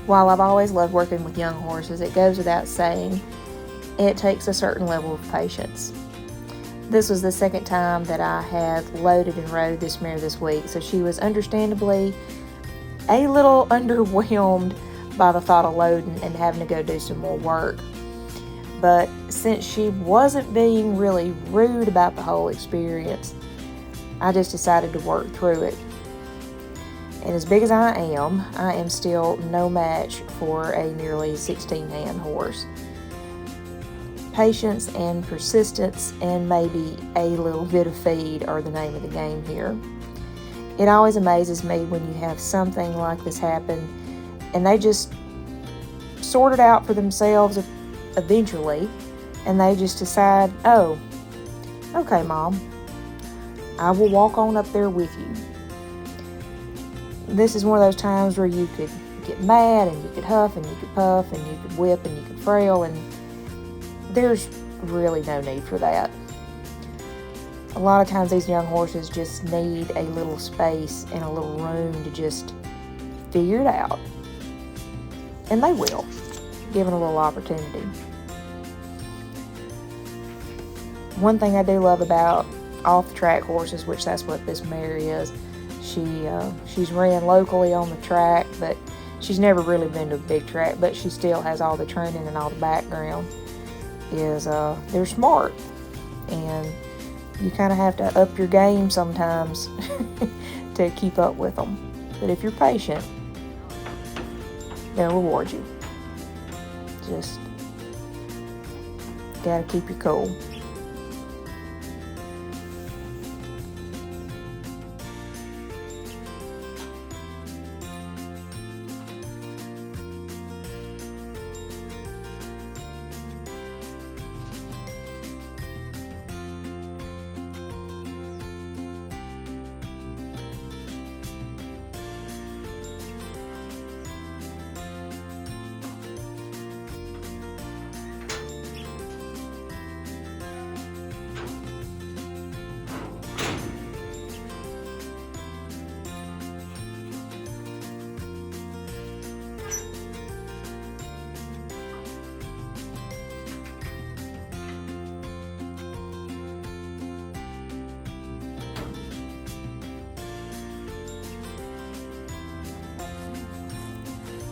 While I've always loved working with young horses, it goes without saying, it takes a certain level of patience. This was the second time that I had loaded and rode this mare this week, so she was understandably a little underwhelmed by the thought of loading and having to go do some more work. But since she wasn't being really rude about the whole experience, I just decided to work through it. And as big as I am still no match for a nearly 16-hand horse. Patience and persistence and maybe a little bit of feed are the name of the game here. It always amazes me when you have something like this happen and they just sort it out for themselves eventually, and they just decide, oh, okay, Mom, I will walk on up there with you. This is one of those times where you could get mad and you could huff and you could puff and you could whip and you could frail, and there's really no need for that. A lot of times these young horses just need a little space and a little room to just figure it out. And they will, given a little opportunity. One thing I do love about off-the-track horses, which that's what this mare is, she's ran locally on the track, but she's never really been to a big track, but she still has all the training and all the background, is they're smart. And you kind of have to up your game sometimes to keep up with them. But if you're patient, they'll reward you. Just gotta keep your cool.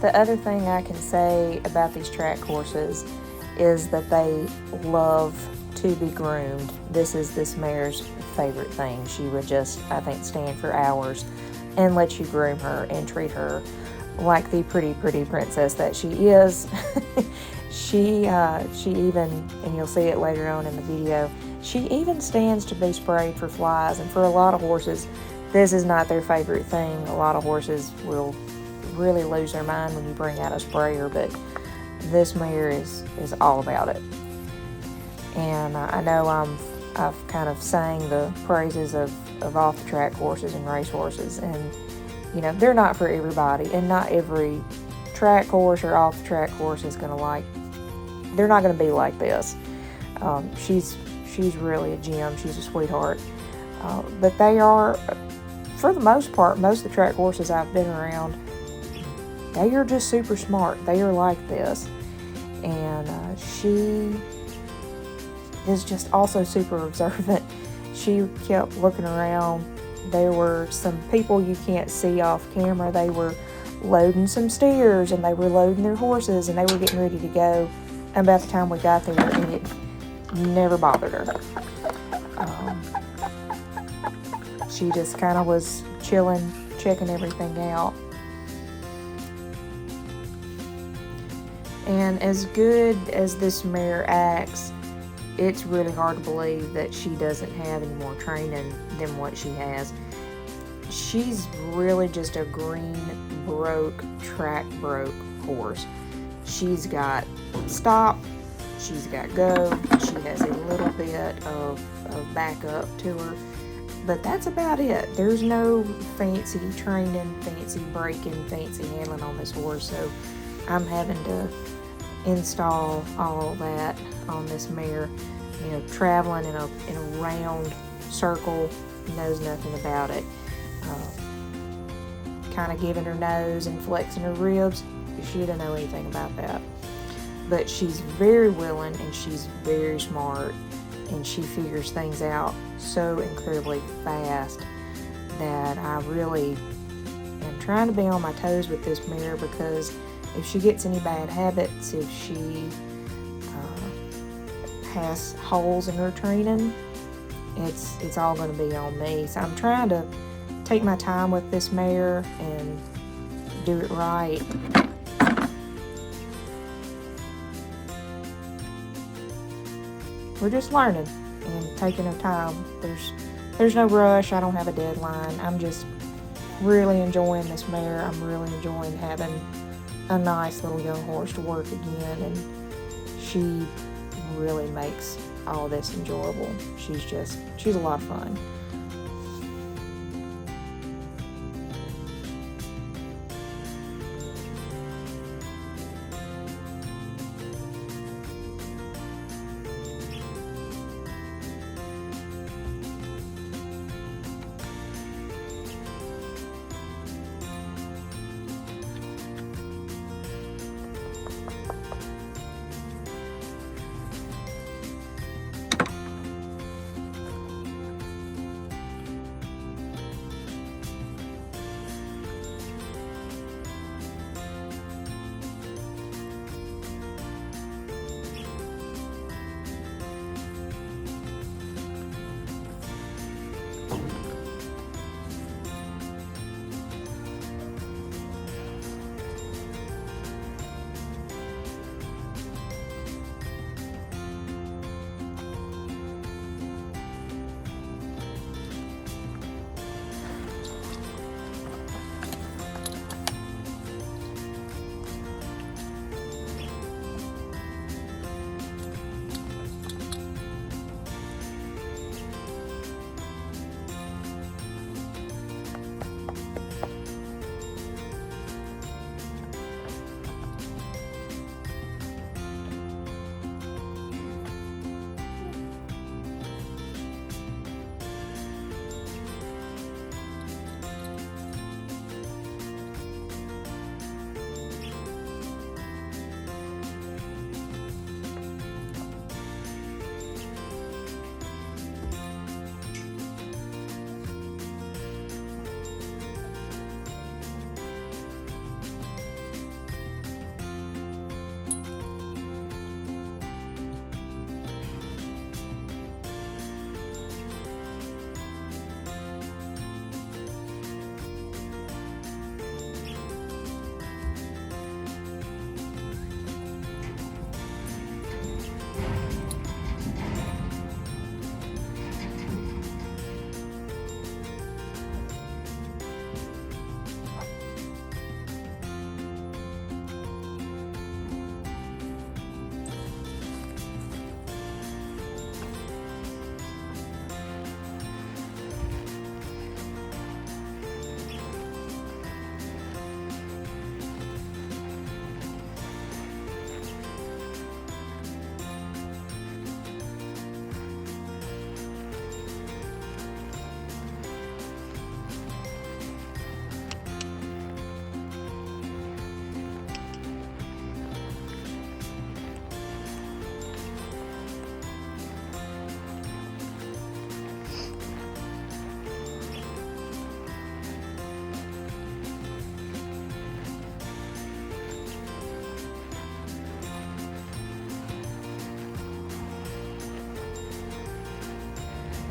The other thing I can say about these track horses is that they love to be groomed. This is this mare's favorite thing. She would just, I think, stand for hours and let you groom her and treat her like the pretty princess that she is. She even, and you'll see it later on in the video, she even stands to be sprayed for flies. And for a lot of horses, this is not their favorite thing. A lot of horses will really lose their mind when you bring out a sprayer, but this mare is all about it. And I know I've kind of sang the praises of off-the-track horses and race horses, and you know, they're not for everybody, and not every track horse or off-the-track horse is they're not going to be like this. She's really a gem. She's a sweetheart. But they are, for the most part, most of the track horses I've been around, they are just super smart. They are like this. And she is just also super observant. She kept looking around. There were some people you can't see off camera. They were loading some steers and they were loading their horses and they were getting ready to go. And by the time we got there, and it never bothered her. She just kind of was chilling, checking everything out. And as good as this mare acts, it's really hard to believe that she doesn't have any more training than what she has. She's really just a green track broke horse. She's got stop, she's got go, she has a little bit of backup to her, but that's about it. There's no fancy training, fancy braking, fancy handling on this horse, so I'm having to install all that on this mare. You know, traveling in a round circle, knows nothing about it. Kind of giving her nose and flexing her ribs, she didn't know anything about that. But she's very willing and she's very smart, and she figures things out so incredibly fast that I really am trying to be on my toes with this mare, because if she gets any bad habits, if she has holes in her training, it's all going to be on me. So I'm trying to take my time with this mare and do it right. We're just learning and taking our time. There's no rush. I don't have a deadline. I'm just really enjoying this mare. I'm really enjoying having a nice little young horse to work again, and she really makes all this enjoyable. She's a lot of fun.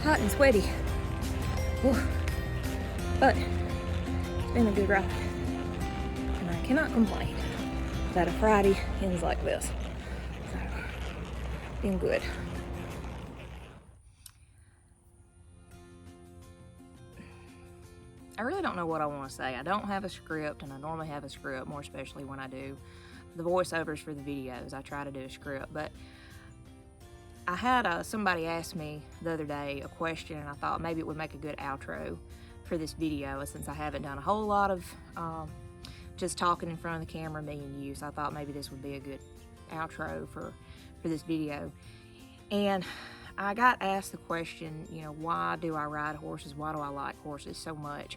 Hot and sweaty. Whew. But it's been a good ride, and I cannot complain that a Friday ends like this. So, been good. I really don't know what I want to say. I don't have a script, and I normally have a script, more especially when I do the voiceovers for the videos. I try to do a script, but I had somebody ask me the other day a question, and I thought maybe it would make a good outro for this video, since I haven't done a whole lot of just talking in front of the camera, me and you. So I thought maybe this would be a good outro for this video. And I got asked the question, you know, why do I ride horses? Why do I like horses so much?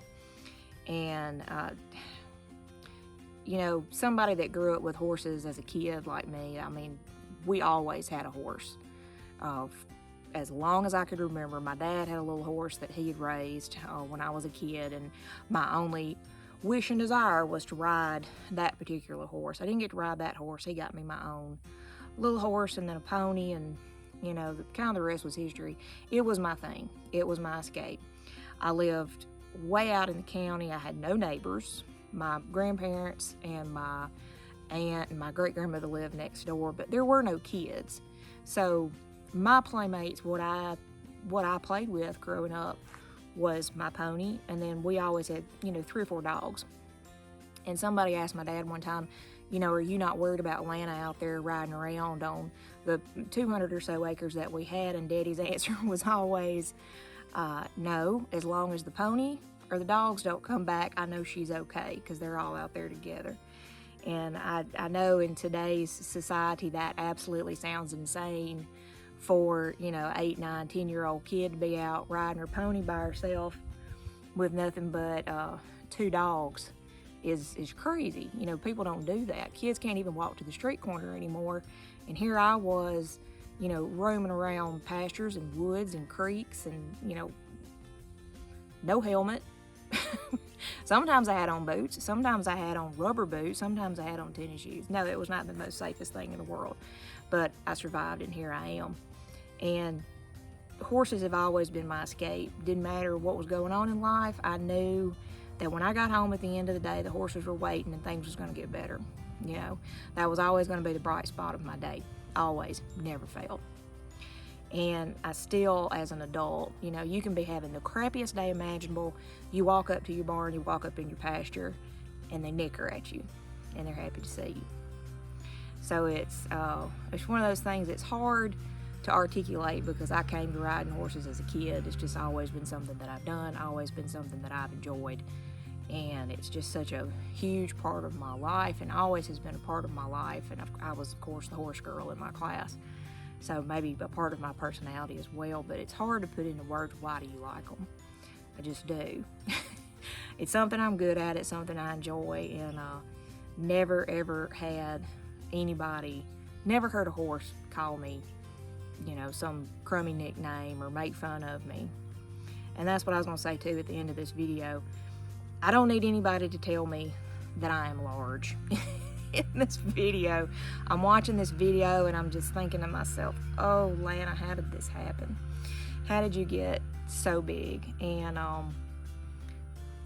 And you know, somebody that grew up with horses as a kid like me, I mean, we always had a horse. As long as I could remember, my dad had a little horse that he had raised when I was a kid, and my only wish and desire was to ride that particular horse. I didn't get to ride that horse. He got me my own little horse and then a pony, and you know, kind of the rest was history. It was my thing. It was my escape. I lived way out in the county. I had no neighbors. My grandparents and my aunt and my great-grandmother lived next door, but there were no kids. So my playmates, what I played with growing up was my pony, and then we always had, you know, 3 or 4 dogs. And somebody asked my dad one time, you know, are you not worried about Lana out there riding around on the 200 or so acres that we had? And Daddy's answer was always, no, as long as the pony or the dogs don't come back, I know she's okay, because they're all out there together. And I know in today's society that absolutely sounds insane for, you know, 8, 9, 10-year-old kid to be out riding her pony by herself with nothing but 2 dogs is crazy. You know, people don't do that. Kids can't even walk to the street corner anymore. And here I was, you know, roaming around pastures and woods and creeks and, you know, no helmet. Sometimes I had on boots. Sometimes I had on rubber boots. Sometimes I had on tennis shoes. No, it was not the most safest thing in the world, but I survived, and here I am. And horses have always been my escape. Didn't matter what was going on in life. I knew that when I got home at the end of the day, the horses were waiting and things was going to get better. You know, that was always going to be the bright spot of my day. Always, never failed. And I still, as an adult, you know, you can be having the crappiest day imaginable. You walk up to your barn, you walk up in your pasture, and they nicker at you, and they're happy to see you. So it's one of those things that's hard to articulate, because I came to riding horses as a kid. It's just always been something that I've done, always been something that I've enjoyed. And it's just such a huge part of my life, and always has been a part of my life. And I was, of course, the horse girl in my class. So maybe a part of my personality as well, but it's hard to put into words, why do you like them? I just do. It's something I'm good at, it's something I enjoy, and never ever had anybody, never heard a horse call me, you know, some crummy nickname or make fun of me. And that's what I was gonna say too at the end of this video. I don't need anybody to tell me that I am large. In this video, I'm watching this video and I'm just thinking to myself, oh Lana, how did this happen? How did you get so big? And I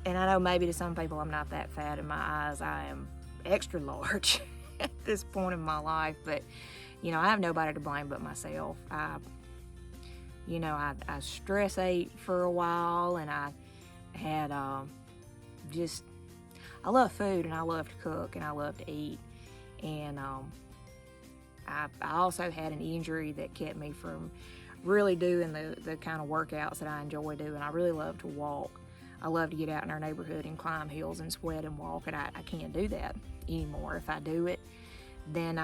know maybe to some people I'm not that fat. In my eyes, I am extra large at this point in my life, but you know, I have nobody to blame but myself. I stress ate for a while, and I had I love food, and I love to cook, and I love to eat. And I also had an injury that kept me from really doing the kind of workouts that I enjoy doing. I really love to walk. I love to get out in our neighborhood and climb hills and sweat and walk, and I can't do that anymore. If I do it, then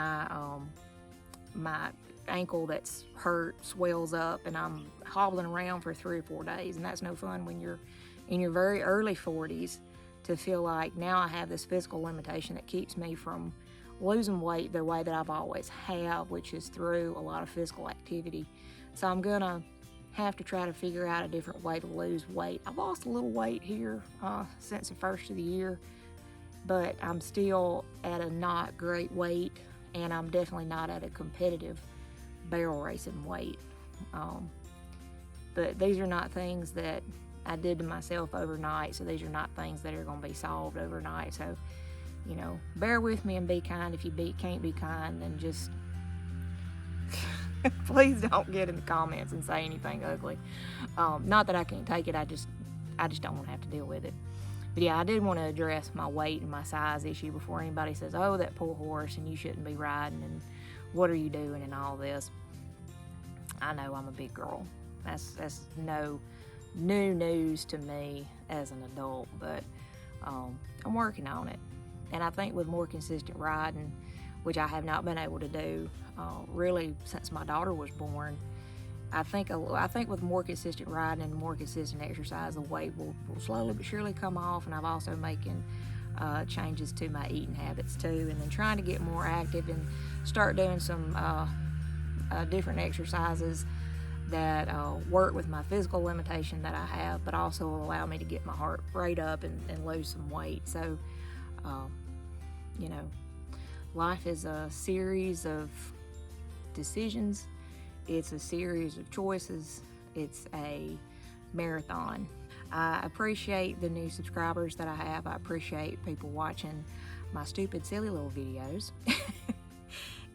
my ankle that's hurt swells up, and I'm hobbling around for 3 or 4 days, and that's no fun when you're in your very early 40s. To feel like now I have this physical limitation that keeps me from losing weight the way that I've always have, which is through a lot of physical activity. So I'm gonna have to try to figure out a different way to lose weight. I've lost a little weight here since the first of the year, but I'm still at a not great weight, and I'm definitely not at a competitive barrel racing weight. But these are not things that I did to myself overnight, so these are not things that are going to be solved overnight. So, you know, bear with me and be kind. If you can't be kind, then just please don't get in the comments and say anything ugly. Not that I can't take it, I just don't want to have to deal with it. But yeah, I did want to address my weight and my size issue before anybody says, oh, that poor horse, and you shouldn't be riding, and what are you doing, and all this. I know I'm a big girl. That's no new news to me as an adult, but I'm working on it. And I think with more consistent riding, which I have not been able to do really since my daughter was born, I think with more consistent riding and more consistent exercise, the weight will slowly but surely come off. And I'm also making changes to my eating habits too, and then trying to get more active and start doing some different exercises that work with my physical limitation that I have, but also will allow me to get my heart rate up and lose some weight. So, you know, life is a series of decisions. It's a series of choices. It's a marathon. I appreciate the new subscribers that I have. I appreciate people watching my stupid, silly little videos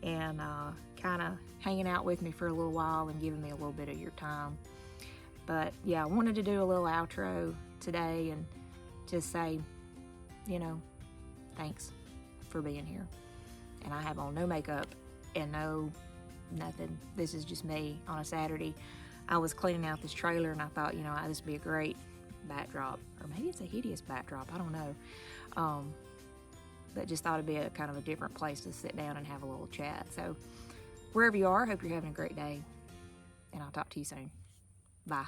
and kind of hanging out with me for a little while and giving me a little bit of your time. But yeah, I wanted to do a little outro today and just say, you know, thanks for being here. And I have on no makeup and nothing. This is just me on a Saturday. I was cleaning out this trailer and I thought, you know, this would be a great backdrop, or maybe it's a hideous backdrop, I don't know. But just thought it'd be a kind of a different place to sit down and have a little chat. So wherever you are, hope you're having a great day, and I'll talk to you soon. Bye.